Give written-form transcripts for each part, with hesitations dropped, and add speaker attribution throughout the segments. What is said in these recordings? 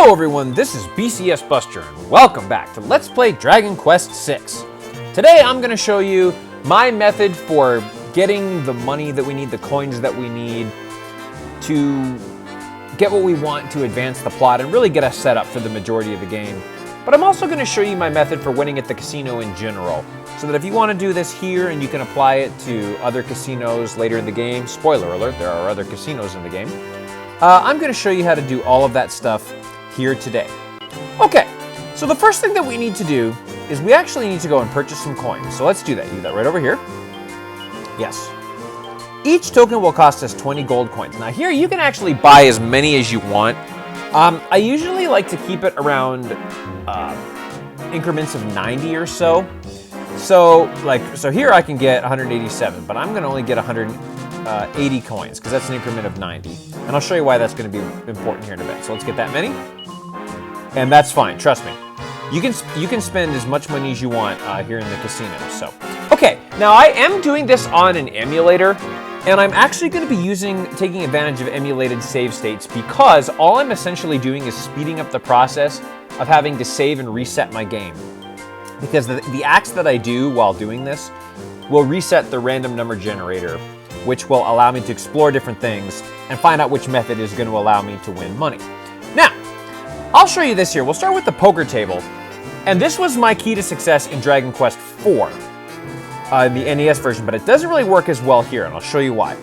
Speaker 1: Hello everyone, this is BCSBuster and welcome back to Let's Play Dragon Quest VI. Today I'm going to show you my method for getting the money that we need, the coins that we need to get what we want to advance the plot and really get us set up for the majority of the game. But I'm also going to show you my method for winning at the casino in general, so that if you want to do this here and you can apply it to other casinos later in the game, spoiler alert, there are other casinos in the game, I'm going to show you how to do all of that stuff here today. Okay, so the first thing that we need to do is we actually need to go and purchase some coins. So let's do that. Do that right over here. Yes. Each token will cost us 20 gold coins. Now here you can actually buy as many as you want. I usually like to keep it around increments of 90 or so. So here I can get 187, but I'm going to only get 180 coins because that's an increment of 90. And I'll show you why that's going to be important here in a bit. So let's get that many. And that's fine, trust me. You can spend as much money as you want here in the casino. So, okay, now I am doing this on an emulator, and I'm actually going to be taking advantage of emulated save states because all I'm essentially doing is speeding up the process of having to save and reset my game. Because the acts that I do while doing this will reset the random number generator, which will allow me to explore different things and find out which method is going to allow me to win money. Now, I'll show you this here. We'll start with the poker table. And this was my key to success in Dragon Quest IV, in the NES version, but it doesn't really work as well here, and I'll show you why.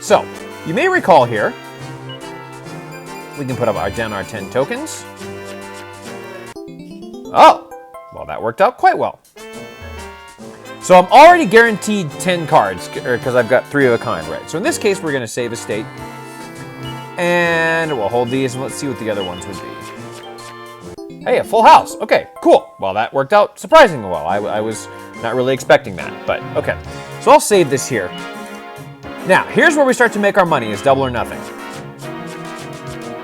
Speaker 1: So, you may recall here, we can put up down our 10 tokens. Oh, well, that worked out quite well. So I'm already guaranteed 10 cards, because I've got 3 of a kind, right? So in this case, we're going to save a state. And we'll hold these, and let's see what the other ones would be. Hey, a full house. Okay, cool. Well, that worked out surprisingly well. I was not really expecting that, but okay. So I'll save this here. Now, here's where we start to make our money, is double or nothing.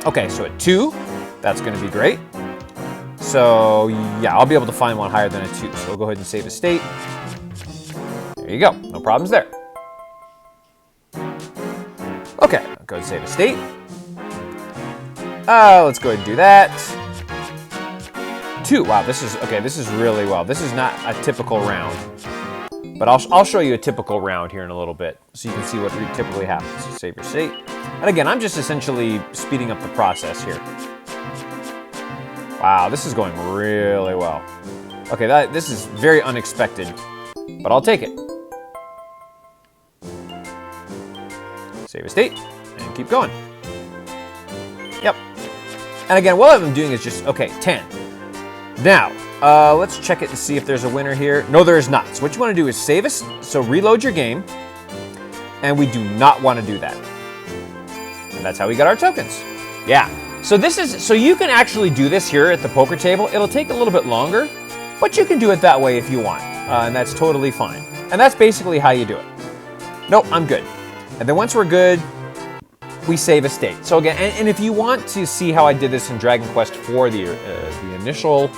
Speaker 1: Okay, so at 2, that's going to be great. So, yeah, I'll be able to find one higher than a 2. So we'll go ahead and save a state. There you go. No problems there. Okay, I'll go ahead and save a state. Let's go ahead and do that. 2. Wow, this is really well. This is not a typical round. But I'll show you a typical round here in a little bit so you can see what typically happens. So save your state. And again, I'm just essentially speeding up the process here. Wow, this is going really well. Okay, this is very unexpected, but I'll take it. Save a state, and keep going. Yep. And again, what I'm doing is just, okay, 10. Now, let's check it to see if there's a winner here. No, there is not. So what you want to do is save us, so reload your game, and we do not want to do that. And that's how we got our tokens. Yeah. So you can actually do this here at the poker table. It'll take a little bit longer, but you can do it that way if you want, and that's totally fine. And that's basically how you do it. Nope, I'm good. And then once we're good, we save a state. So again, and if you want to see how I did this in Dragon Quest IV, the initial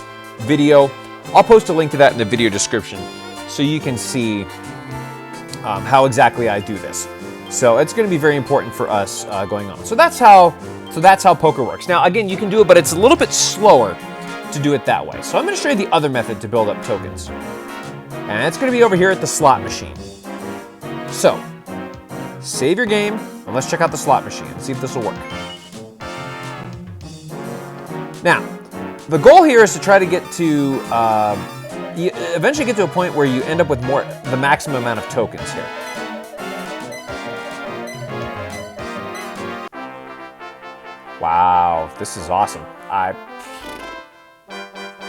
Speaker 1: video, I'll post a link to that in the video description so you can see how exactly I do this. So it's going to be very important for us going on. So that's how poker works. Now again, you can do it, but it's a little bit slower to do it that way. So I'm going to show you the other method to build up tokens. And it's going to be over here at the slot machine. So, save your game, and let's check out the slot machine and see if this will work. Now, the goal here is to try to get to, you eventually get to a point where you end up with the maximum amount of tokens here. Wow, this is awesome.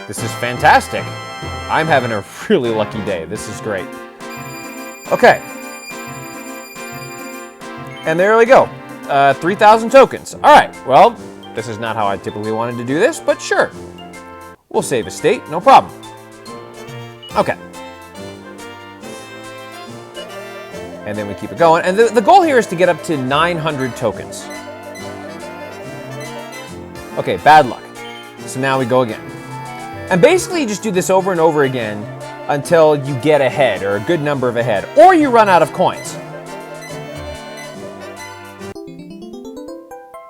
Speaker 1: This is fantastic. I'm having a really lucky day. This is great. Okay. And there we go. 3,000 tokens. All right, well, this is not how I typically wanted to do this, but sure. We'll save a state, no problem. Okay. And then we keep it going. And the goal here is to get up to 900 tokens. Okay, bad luck. So now we go again. And basically you just do this over and over again until you get ahead, or a good number of ahead, or you run out of coins.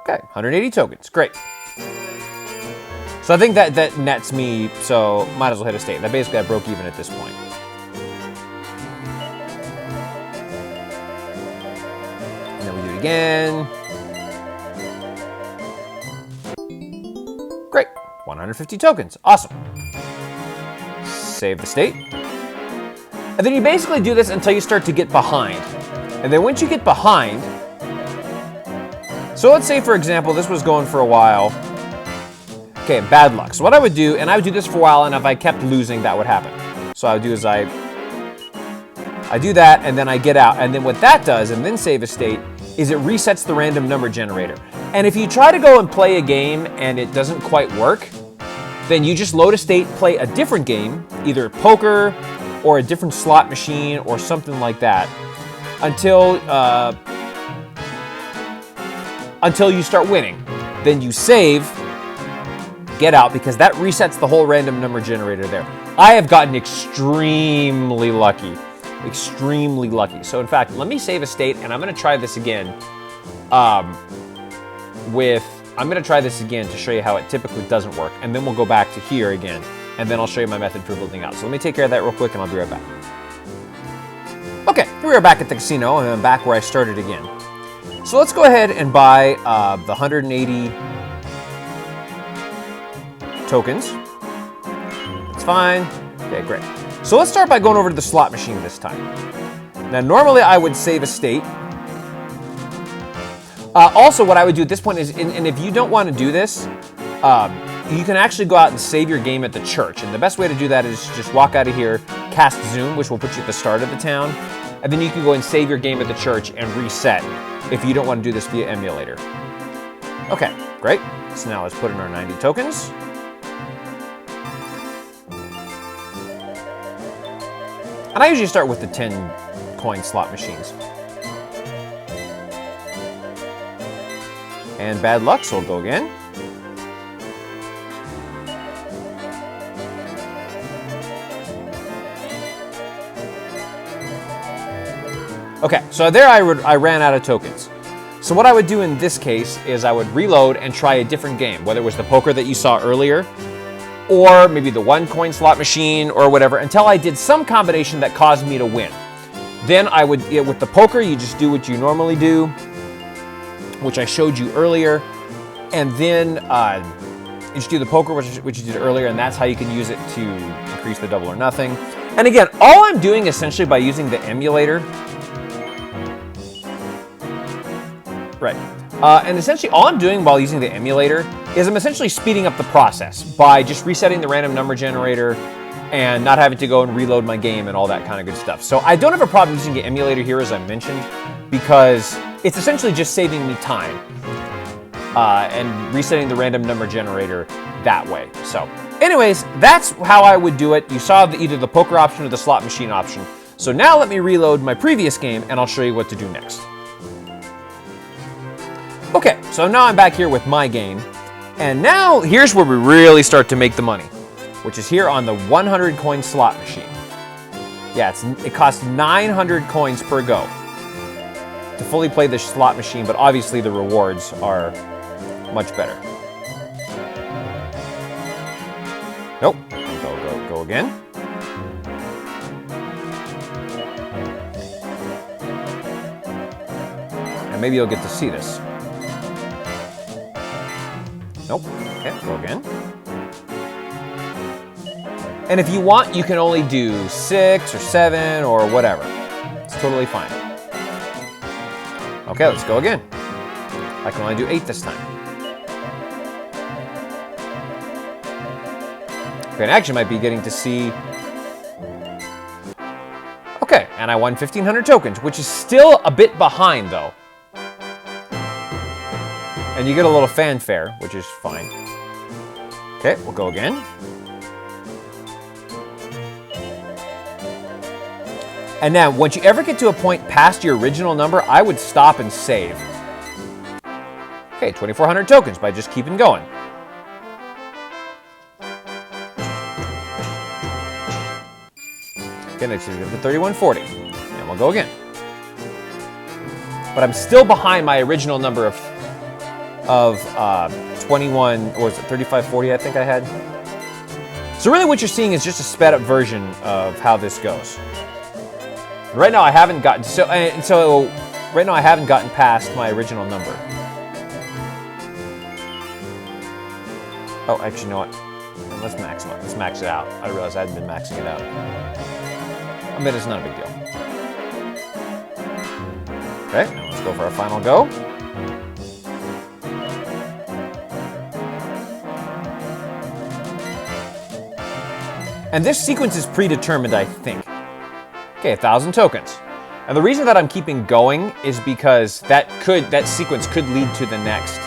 Speaker 1: Okay, 180 tokens, great. So I think that nets me, so might as well hit a state. That basically I broke even at this point. And then we do it again. Great, 150 tokens, awesome. Save the state. And then you basically do this until you start to get behind. And then once you get behind, so let's say for example, this was going for a while. Okay, bad luck. So what I would do, and I would do this for a while, and if I kept losing, that would happen. So I would do is I do that, and then I get out. And then what that does, and then save a state, is it resets the random number generator. And if you try to go and play a game and it doesn't quite work, then you just load a state, play a different game, either poker or a different slot machine or something like that, until you start winning. Then you save, get out, because that resets the whole random number generator there. I have gotten extremely lucky. Extremely lucky. So in fact, let me save a state, and I'm going to try this again. I'm going to try this again to show you how it typically doesn't work, and then we'll go back to here again, and then I'll show you my method for building out. So let me take care of that real quick, and I'll be right back. Okay, here we are back at the casino, and I'm back where I started again. So let's go ahead and buy the 180 tokens. That's fine. Okay, great. So let's start by going over to the slot machine this time. Now, normally I would save a state. Also, what I would do at this point is, and if you don't want to do this, you can actually go out and save your game at the church. And the best way to do that is just walk out of here, cast zoom, which will put you at the start of the town, and then you can go and save your game at the church and reset if you don't want to do this via emulator. Okay, great. So now let's put in our 90 tokens. And I usually start with the 10 coin slot machines. And bad luck, so we'll go again. Okay, so there I ran out of tokens. So what I would do in this case is I would reload and try a different game, whether it was the poker that you saw earlier, or maybe the 1 coin slot machine or whatever, until I did some combination that caused me to win. Then I would, with the poker, you just do what you normally do, which I showed you earlier, and then you just do the poker, which you did earlier, and that's how you can use it to increase the double or nothing. And again, all I'm doing essentially by using the emulator, right, and essentially all I'm doing while using the emulator is I'm essentially speeding up the process by just resetting the random number generator and not having to go and reload my game and all that kind of good stuff. So I don't have a problem using the emulator here, as I mentioned, because it's essentially just saving me time and resetting the random number generator that way. So anyways, that's how I would do it. You saw either the poker option or the slot machine option. So now let me reload my previous game and I'll show you what to do next. Okay, so now I'm back here with my game. And now here's where we really start to make the money, which is here on the 100 coin slot machine. Yeah, it costs 900 coins per go to fully play the slot machine, but obviously the rewards are much better. Nope, go again. And maybe you'll get to see this. Nope, okay, go again. And if you want, you can only do 6 or 7 or whatever. It's totally fine. Okay, let's go again. I can only do 8 this time. Okay, and I actually might be getting to see... Okay, and I won 1,500 tokens, which is still a bit behind, though. And you get a little fanfare, which is fine. Okay, we'll go again. And now, once you ever get to a point past your original number, I would stop and save. Okay, 2,400 tokens by just keeping going. Okay, next we get to 3,140. And we'll go again. But I'm still behind my original number of of 21, or was it 3540 I think I had. So really what you're seeing is just a sped up version of how this goes. Right now I haven't gotten, right now I haven't gotten past my original number. Oh, actually, you know what? Let's max it. Let's max it out. I realized I hadn't been maxing it out. I bet it's not a big deal. Okay, now let's go for our final go. And this sequence is predetermined, I think. Okay, 1,000 tokens. And the reason that I'm keeping going is because that sequence could lead to the next.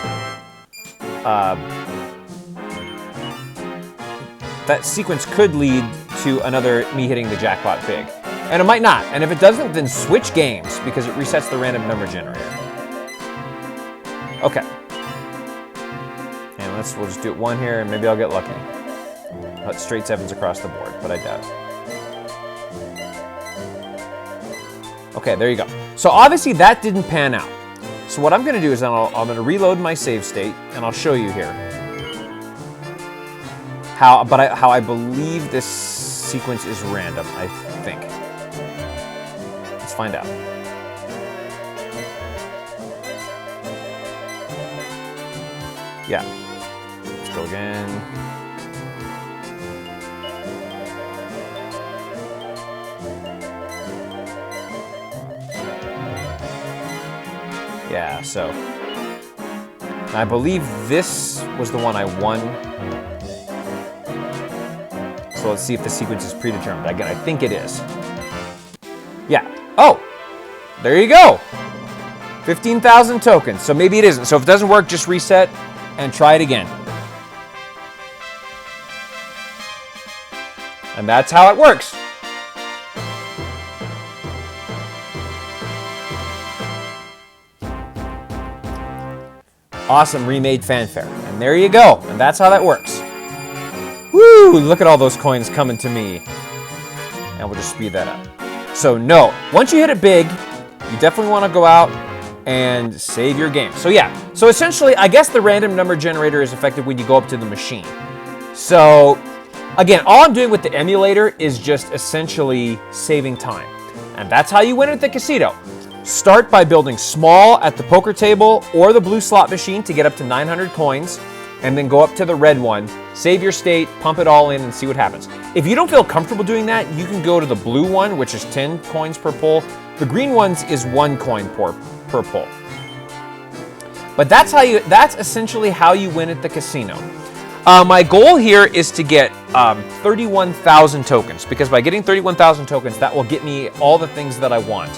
Speaker 1: That sequence could lead to another me hitting the jackpot big. And it might not. And if it doesn't, then switch games because it resets the random number generator. Okay. And we'll just do it one here and maybe I'll get lucky. Let straight sevens across the board, but I doubt it. Okay, there you go. So obviously that didn't pan out. So what I'm going to do is I'm going to reload my save state, and I'll show you here how I believe this sequence is random. I think. Let's find out. Yeah. Let's go again. Yeah, so I believe this was the one I won. So let's see if the sequence is predetermined. Again, I think it is. Yeah. Oh, there you go. 15,000 tokens. So maybe it isn't. So if it doesn't work, just reset and try it again. And that's how it works. Awesome remade fanfare. And there you go. And that's how that works. Woo! Look at all those coins coming to me. And we'll just speed that up. So no, once you hit it big, you definitely want to go out and save your game. So yeah, so essentially, I guess the random number generator is effective when you go up to the machine. So again, all I'm doing with the emulator is just essentially saving time. And that's how you win at the casino. Start by building small at the poker table or the blue slot machine to get up to 900 coins, and then go up to the red one, save your state, pump it all in, and see what happens. If you don't feel comfortable doing that, you can go to the blue one, which is 10 coins per pull. The green ones is 1 coin per pull. But that's essentially how you win at the casino. My goal here is to get 31,000 tokens, because by getting 31,000 tokens, that will get me all the things that I want.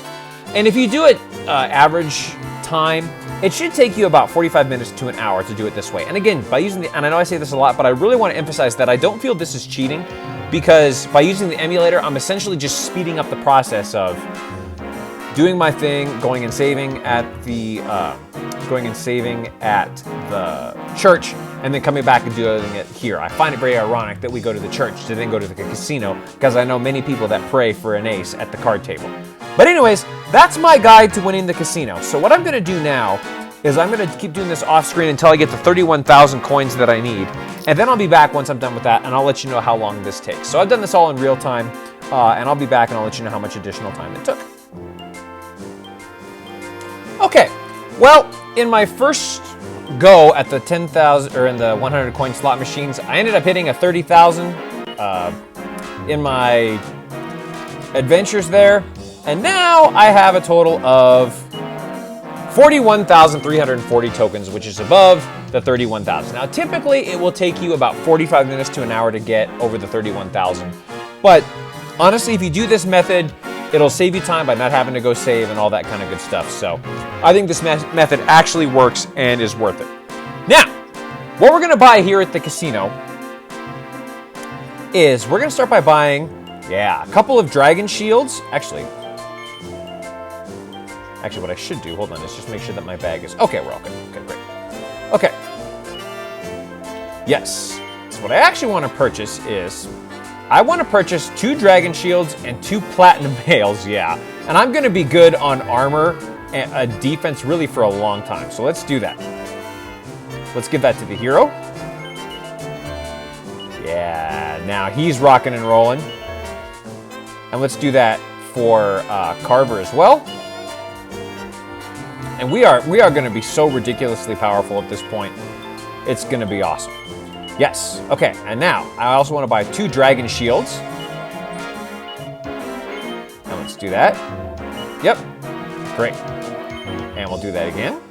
Speaker 1: And if you do it average time, it should take you about 45 minutes to an hour to do it this way. And again, by using and I know I say this a lot, but I really want to emphasize that I don't feel this is cheating, because by using the emulator, I'm essentially just speeding up the process of doing my thing, going and saving at the church, and then coming back and doing it here. I find it very ironic that we go to the church to then go to the casino, because I know many people that pray for an ace at the card table. But anyways, that's my guide to winning the casino. So what I'm going to do now is I'm going to keep doing this off screen until I get the 31,000 coins that I need. And then I'll be back once I'm done with that, and I'll let you know how long this takes. So I've done this all in real time, and I'll be back and I'll let you know how much additional time it took. Okay, well, in my first go at the 10,000 or in the 100 coin slot machines, I ended up hitting a 30,000 in my adventures there. And now I have a total of 41,340 tokens, which is above the 31,000. Now, typically, it will take you about 45 minutes to an hour to get over the 31,000. But honestly, if you do this method, it'll save you time by not having to go save and all that kind of good stuff. So I think this method actually works and is worth it. Now, what we're going to buy here at the casino is we're going to start by buying, a couple of dragon shields. Actually, what I should do, hold on, is just make sure that my bag is... Okay, we're all good. Okay, great. Okay. Yes. So what I actually want to purchase is... I want to purchase 2 dragon shields and 2 platinum mails, And I'm going to be good on armor and defense really for a long time. So let's do that. Let's give that to the hero. Yeah, now he's rocking and rolling. And let's do that for Carver as well. And we are going to be so ridiculously powerful at this point. It's going to be awesome. Yes. Okay, and now I also want to buy 2 dragon shields. And let's do that. Yep. Great. And we'll do that again.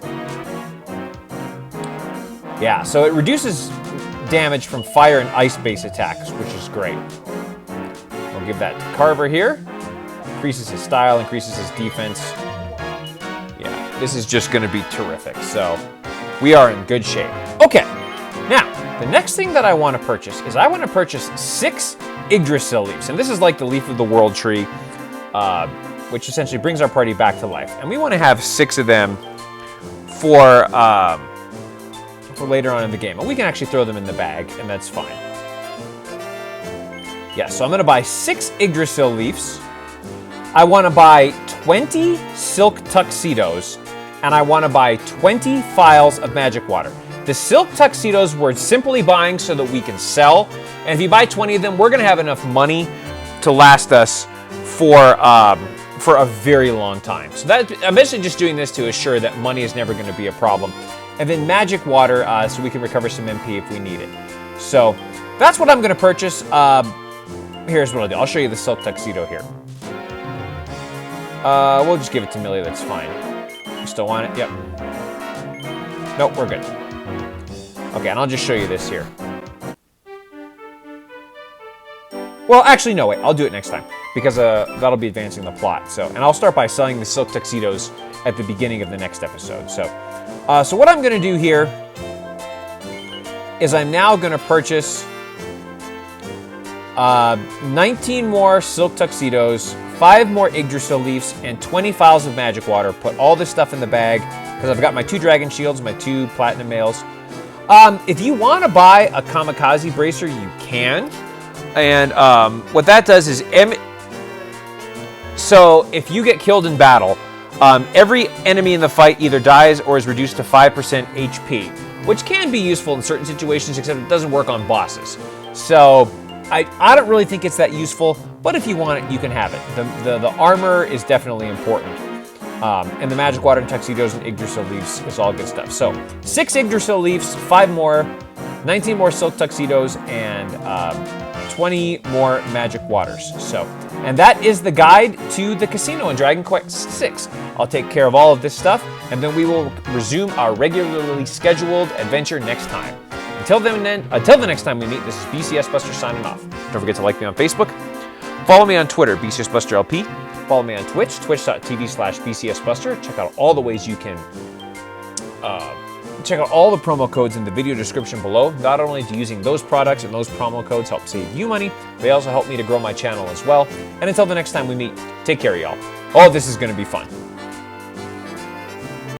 Speaker 1: Yeah, so it reduces damage from fire and ice-based attacks, which is great. We'll give that to Carver here. Increases his style, increases his defense. Yeah, this is just going to be terrific. So we are in good shape. Okay, now the next thing that I want to purchase is I want to purchase 6 Yggdrasil leaves. And this is like the Leaf of the World tree, which essentially brings our party back to life. And we want to have 6 of them for later on in the game. And we can actually throw them in the bag, and that's fine. Yeah, so I'm going to buy 6 Yggdrasil leaves. I want to buy 20 silk tuxedos, and I want to buy 20 phials of magic water. The silk tuxedos we're simply buying so that we can sell. And if you buy 20 of them, we're going to have enough money to last us for a very long time. So I'm basically just doing this to assure that money is never going to be a problem. And then magic water, so we can recover some MP if we need it. So that's what I'm going to purchase. Here's what I'll do. I'll show you the silk tuxedo here. We'll just give it to Millie. That's fine. You still want it? Yep. Nope, we're good. Okay, and I'll just show you this here. Well, actually, no, wait. I'll do it next time because that'll be advancing the plot. So, and I'll start by selling the silk tuxedos at the beginning of the next episode. So what I'm going to do here is I'm now going to purchase 19 more silk tuxedos, 5 more Yggdrasil leaves, and 20 phials of magic water. Put all this stuff in the bag because I've got my 2 dragon shields, my 2 platinum mails. If you want to buy a kamikaze bracer, you can. And what that does is, so if you get killed in battle, every enemy in the fight either dies or is reduced to 5% HP, which can be useful in certain situations, except it doesn't work on bosses. So I don't really think it's that useful, but if you want it, you can have it. The armor is definitely important. And the magic water and tuxedos and Yggdrasil leaves is all good stuff. So 6 Yggdrasil leaves, 5 more, 19 more silk tuxedos, and 20 more magic waters. So, and that is the guide to the casino in Dragon Quest VI. I'll take care of all of this stuff, and then we will resume our regularly scheduled adventure next time. Until the next time we meet, this is BCSBuster signing off. Don't forget to like me on Facebook. Follow me on Twitter, BCSBusterLP. Follow me on Twitch, twitch.tv/BCSBuster. Check out all the ways you can check out all the promo codes in the video description below. Not only do using those products and those promo codes help save you money, they also help me to grow my channel as well. And until the next time we meet, take care, y'all. Oh, this is going to be fun.